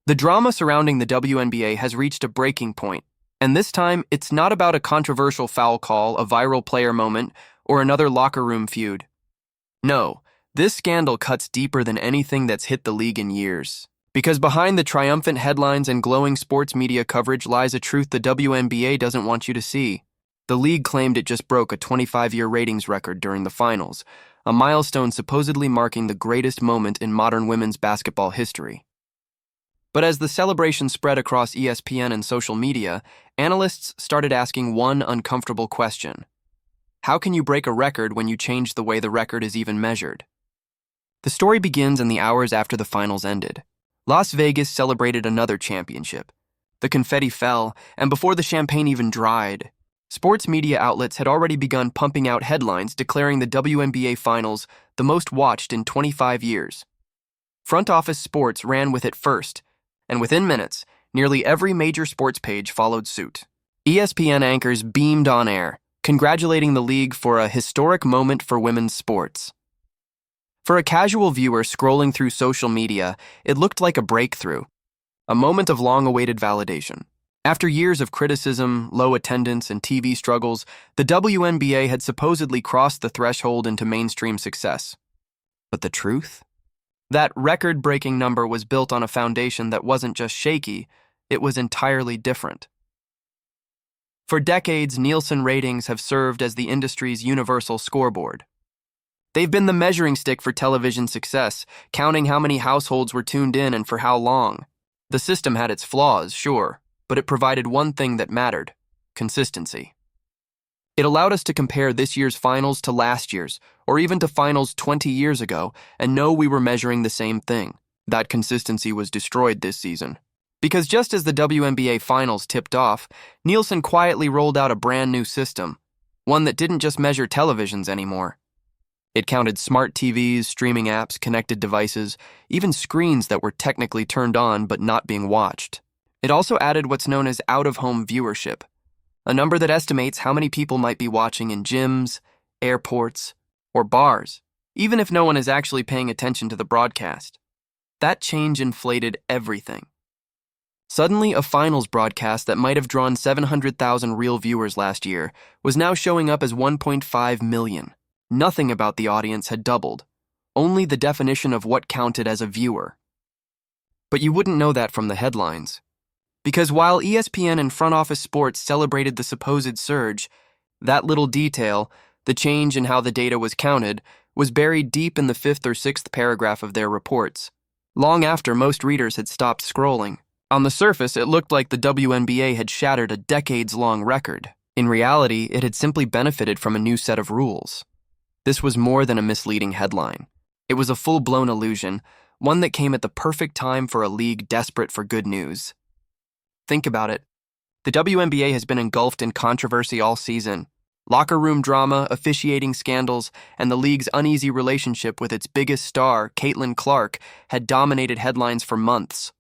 The drama surrounding the WNBA has reached a breaking point, and this time it's not about a controversial foul call, a viral player moment, or another locker room feud. No, this scandal cuts deeper than anything that's hit the league in years. Because behind the triumphant headlines and glowing sports media coverage lies a truth the WNBA doesn't want you to see. The league claimed it just broke a 25-year ratings record during the finals, a milestone supposedly marking the greatest moment in modern women's basketball history. But as the celebration spread across ESPN and social media, analysts started asking one uncomfortable question. How can you break a record when you change the way the record is even measured? The story begins in the hours after the finals ended. Las Vegas celebrated another championship. The confetti fell, and before the champagne even dried, sports media outlets had already begun pumping out headlines declaring the WNBA Finals the most watched in 25 years. Front Office Sports ran with it first, and within minutes, nearly every major sports page followed suit. ESPN anchors beamed on air, congratulating the league for a historic moment for women's sports. For a casual viewer scrolling through social media, it looked like a breakthrough, a moment of long-awaited validation. After years of criticism, low attendance, and TV struggles, the WNBA had supposedly crossed the threshold into mainstream success. But the truth? That record-breaking number was built on a foundation that wasn't just shaky, it was entirely different. For decades, Nielsen ratings have served as the industry's universal scoreboard. They've been the measuring stick for television success, counting how many households were tuned in and for how long. The system had its flaws, sure, but it provided one thing that mattered: consistency. It allowed us to compare this year's finals to last year's, or even to finals 20 years ago, and know we were measuring the same thing. That consistency was destroyed this season. Because just as the WNBA Finals tipped off, Nielsen quietly rolled out a brand new system, one that didn't just measure televisions anymore. It counted smart TVs, streaming apps, connected devices, even screens that were technically turned on but not being watched. It also added what's known as out-of-home viewership, a number that estimates how many people might be watching in gyms, airports, or bars, even if no one is actually paying attention to the broadcast. That change inflated everything. Suddenly, a finals broadcast that might have drawn 700,000 real viewers last year was now showing up as 1.5 million. Nothing about the audience had doubled, only the definition of what counted as a viewer. But you wouldn't know that from the headlines. Because while ESPN and Front Office Sports celebrated the supposed surge, that little detail, the change in how the data was counted, was buried deep in the 5th or 6th paragraph of their reports, long after most readers had stopped scrolling. On the surface, it looked like the WNBA had shattered a decades-long record. In reality, it had simply benefited from a new set of rules. This was more than a misleading headline. It was a full-blown illusion, one that came at the perfect time for a league desperate for good news. Think about it. The WNBA has been engulfed in controversy all season. Locker room drama, officiating scandals, and the league's uneasy relationship with its biggest star, Caitlin Clark, had dominated headlines for months.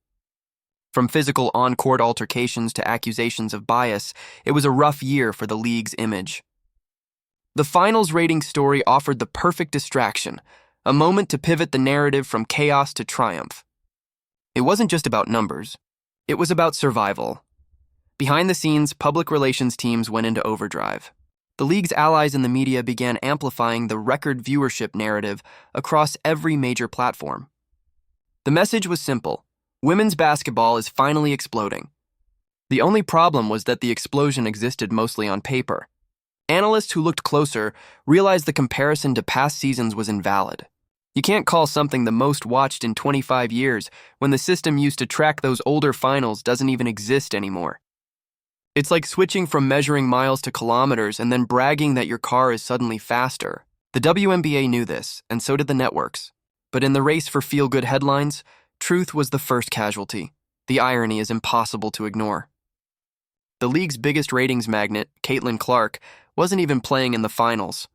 From physical on-court altercations to accusations of bias, it was a rough year for the league's image. The finals rating story offered the perfect distraction, a moment to pivot the narrative from chaos to triumph. It wasn't just about numbers. It was about survival. Behind the scenes, public relations teams went into overdrive. The league's allies in the media began amplifying the record viewership narrative across every major platform. The message was simple: women's basketball is finally exploding. The only problem was that the explosion existed mostly on paper. Analysts who looked closer realized the comparison to past seasons was invalid. You can't call something the most watched in 25 years when the system used to track those older finals doesn't even exist anymore. It's like switching from measuring miles to kilometers and then bragging that your car is suddenly faster. The WNBA knew this, and so did the networks. But in the race for feel-good headlines, truth was the first casualty. The irony is impossible to ignore. The league's biggest ratings magnet, Caitlin Clark, wasn't even playing in the finals.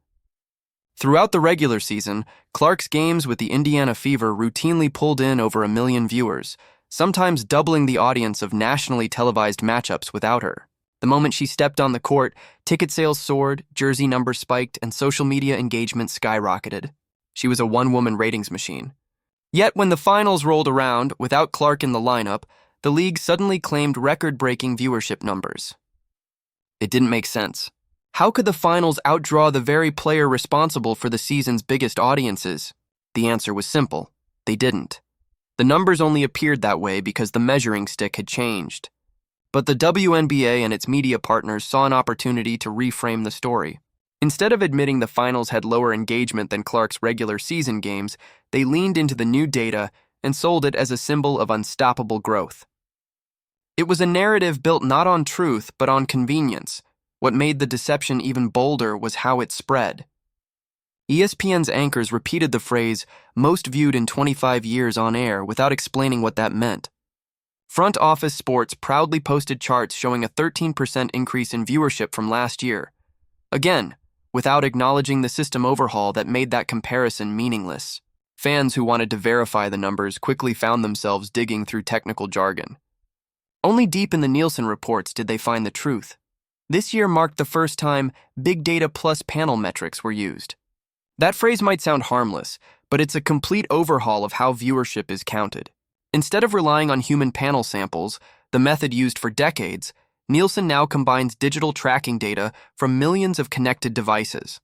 Throughout the regular season, Clark's games with the Indiana Fever routinely pulled in over 1 million viewers, sometimes doubling the audience of nationally televised matchups without her. The moment she stepped on the court, ticket sales soared, jersey numbers spiked, and social media engagement skyrocketed. She was a one-woman ratings machine. Yet when the finals rolled around, without Clark in the lineup, the league suddenly claimed record-breaking viewership numbers. It didn't make sense. How could the finals outdraw the very player responsible for the season's biggest audiences? The answer was simple. They didn't. The numbers only appeared that way because the measuring stick had changed. But the WNBA and its media partners saw an opportunity to reframe the story. Instead of admitting the finals had lower engagement than Clark's regular season games, they leaned into the new data and sold it as a symbol of unstoppable growth. It was a narrative built not on truth but on convenience. What made the deception even bolder was how it spread. ESPN's anchors repeated the phrase, "most viewed in 25 years on air," without explaining what that meant. Front Office Sports proudly posted charts showing a 13% increase in viewership from last year. Again, without acknowledging the system overhaul that made that comparison meaningless. Fans who wanted to verify the numbers quickly found themselves digging through technical jargon. Only deep in the Nielsen reports did they find the truth. This year marked the first time big data plus panel metrics were used. That phrase might sound harmless, but it's a complete overhaul of how viewership is counted. Instead of relying on human panel samples, the method used for decades, Nielsen now combines digital tracking data from millions of connected devices.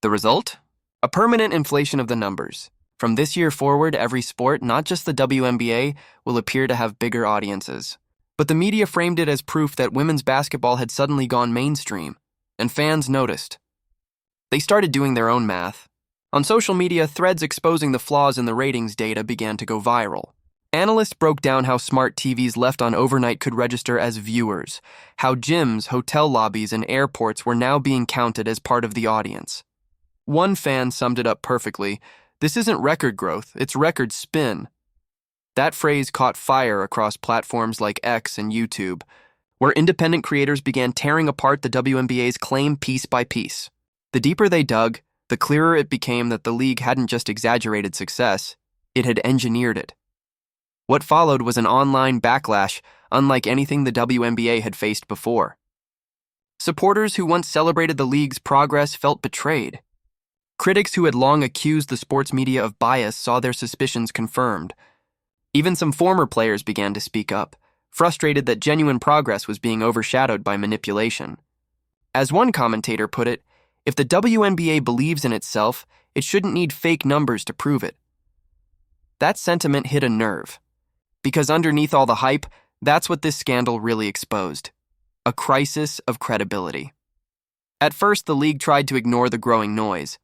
The result? A permanent inflation of the numbers. From this year forward, every sport, not just the WNBA, will appear to have bigger audiences. But the media framed it as proof that women's basketball had suddenly gone mainstream, and fans noticed. They started doing their own math. On social media, threads exposing the flaws in the ratings data began to go viral. Analysts broke down how smart TVs left on overnight could register as viewers, how gyms, hotel lobbies, and airports were now being counted as part of the audience. One fan summed it up perfectly, "This isn't record growth, it's record spin." That phrase caught fire across platforms like X and YouTube, where independent creators began tearing apart the WNBA's claim piece by piece. The deeper they dug, the clearer it became that the league hadn't just exaggerated success, it had engineered it. What followed was an online backlash unlike anything the WNBA had faced before. Supporters who once celebrated the league's progress felt betrayed. Critics who had long accused the sports media of bias saw their suspicions confirmed. Even some former players began to speak up, frustrated that genuine progress was being overshadowed by manipulation. As one commentator put it, if the WNBA believes in itself, it shouldn't need fake numbers to prove it. That sentiment hit a nerve. Because underneath all the hype, that's what this scandal really exposed. A crisis of credibility. At first, the league tried to ignore the growing noise.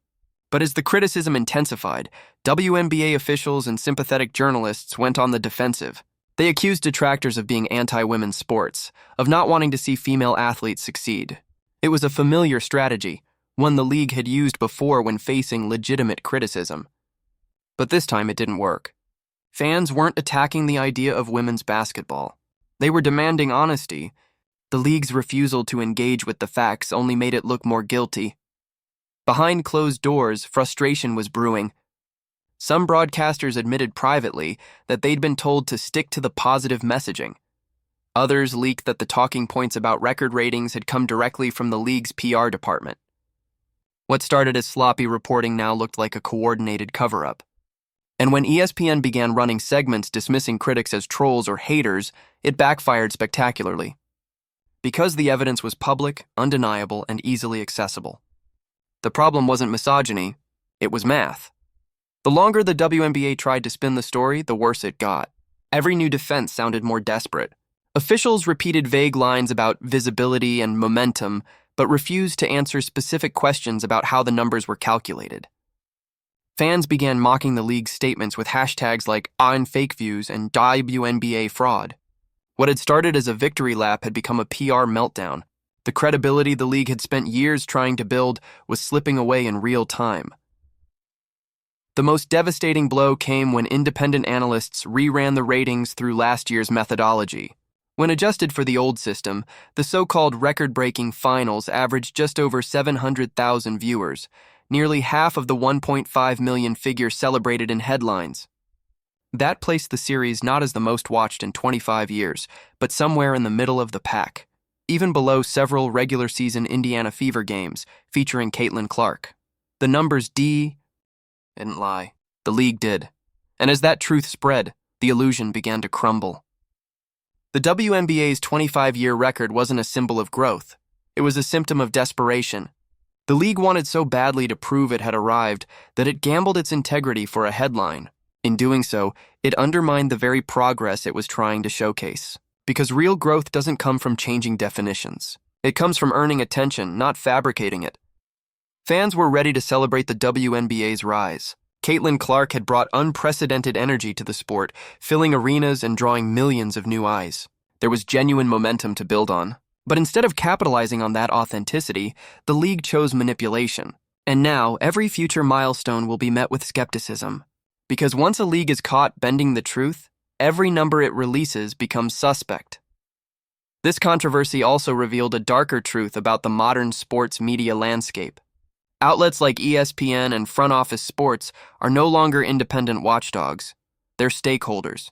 But as the criticism intensified, WNBA officials and sympathetic journalists went on the defensive. They accused detractors of being anti-women's sports, of not wanting to see female athletes succeed. It was a familiar strategy, one the league had used before when facing legitimate criticism. But this time it didn't work. Fans weren't attacking the idea of women's basketball. They were demanding honesty. The league's refusal to engage with the facts only made it look more guilty. Behind closed doors, frustration was brewing. Some broadcasters admitted privately that they'd been told to stick to the positive messaging. Others leaked that the talking points about record ratings had come directly from the league's PR department. What started as sloppy reporting now looked like a coordinated cover-up. And when ESPN began running segments dismissing critics as trolls or haters, it backfired spectacularly. Because the evidence was public, undeniable, and easily accessible. The problem wasn't misogyny, it was math. The longer the WNBA tried to spin the story, the worse it got. Every new defense sounded more desperate. Officials repeated vague lines about visibility and momentum, but refused to answer specific questions about how the numbers were calculated. Fans began mocking the league's statements with hashtags like #OnFakeViews and WNBA fraud. What had started as a victory lap had become a PR meltdown. The credibility the league had spent years trying to build was slipping away in real time. The most devastating blow came when independent analysts reran the ratings through last year's methodology. When adjusted for the old system, the so-called record-breaking finals averaged just over 700,000 viewers, nearly half of the 1.5 million figure celebrated in headlines. That placed the series not as the most watched in 25 years, but somewhere in the middle of the pack, even below several regular-season Indiana Fever games featuring Caitlin Clark. The numbers didn't lie. The league did. And as that truth spread, the illusion began to crumble. The WNBA's 25-year record wasn't a symbol of growth. It was a symptom of desperation. The league wanted so badly to prove it had arrived that it gambled its integrity for a headline. In doing so, it undermined the very progress it was trying to showcase. Because real growth doesn't come from changing definitions. It comes from earning attention, not fabricating it. Fans were ready to celebrate the WNBA's rise. Caitlin Clark had brought unprecedented energy to the sport, filling arenas and drawing millions of new eyes. There was genuine momentum to build on. But instead of capitalizing on that authenticity, the league chose manipulation. And now, every future milestone will be met with skepticism. Because once a league is caught bending the truth, every number it releases becomes suspect. This controversy also revealed a darker truth about the modern sports media landscape. Outlets like ESPN and Front Office Sports are no longer independent watchdogs. They're stakeholders.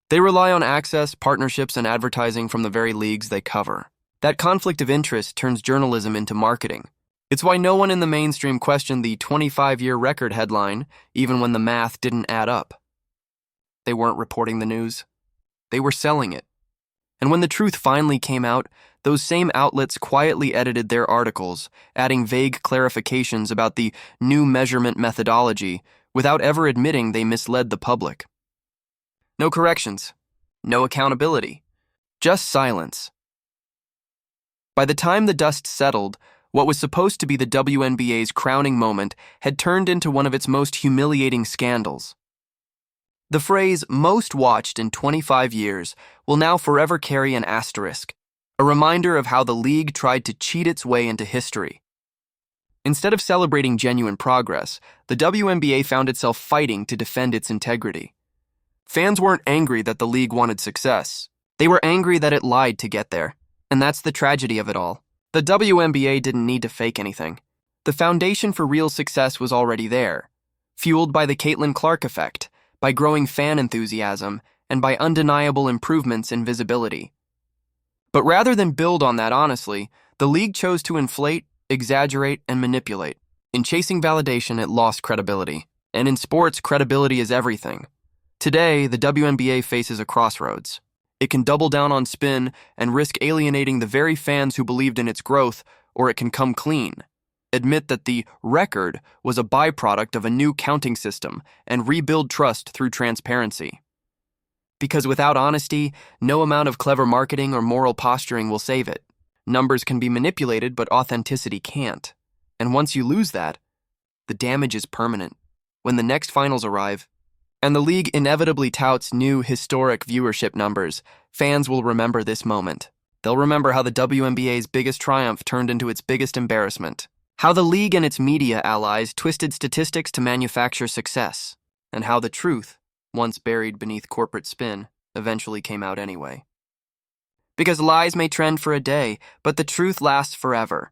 They rely on access, partnerships, and advertising from the very leagues they cover. That conflict of interest turns journalism into marketing. It's why no one in the mainstream questioned the 25-year record headline, even when the math didn't add up. They weren't reporting the news. They were selling it. And when the truth finally came out, those same outlets quietly edited their articles, adding vague clarifications about the new measurement methodology without ever admitting they misled the public. No corrections, no accountability, just silence. By the time the dust settled, what was supposed to be the WNBA's crowning moment had turned into one of its most humiliating scandals. The phrase, most watched in 25 years, will now forever carry an asterisk, a reminder of how the league tried to cheat its way into history. Instead of celebrating genuine progress, the WNBA found itself fighting to defend its integrity. Fans weren't angry that the league wanted success. They were angry that it lied to get there. And that's the tragedy of it all. The WNBA didn't need to fake anything. The foundation for real success was already there, fueled by the Caitlin Clark effect, by growing fan enthusiasm, and by undeniable improvements in visibility. But rather than build on that honestly, the league chose to inflate, exaggerate, and manipulate. In chasing validation, it lost credibility. And in sports, credibility is everything. Today, the WNBA faces a crossroads. It can double down on spin and risk alienating the very fans who believed in its growth, or it can come clean, admit that the record was a byproduct of a new counting system, and rebuild trust through transparency. Because without honesty, no amount of clever marketing or moral posturing will save it. Numbers can be manipulated, but authenticity can't. And once you lose that, the damage is permanent. When the next finals arrive, and the league inevitably touts new historic viewership numbers, fans will remember this moment. They'll remember how the WNBA's biggest triumph turned into its biggest embarrassment. How the league and its media allies twisted statistics to manufacture success. And how the truth, once buried beneath corporate spin, eventually came out anyway. Because lies may trend for a day, but the truth lasts forever.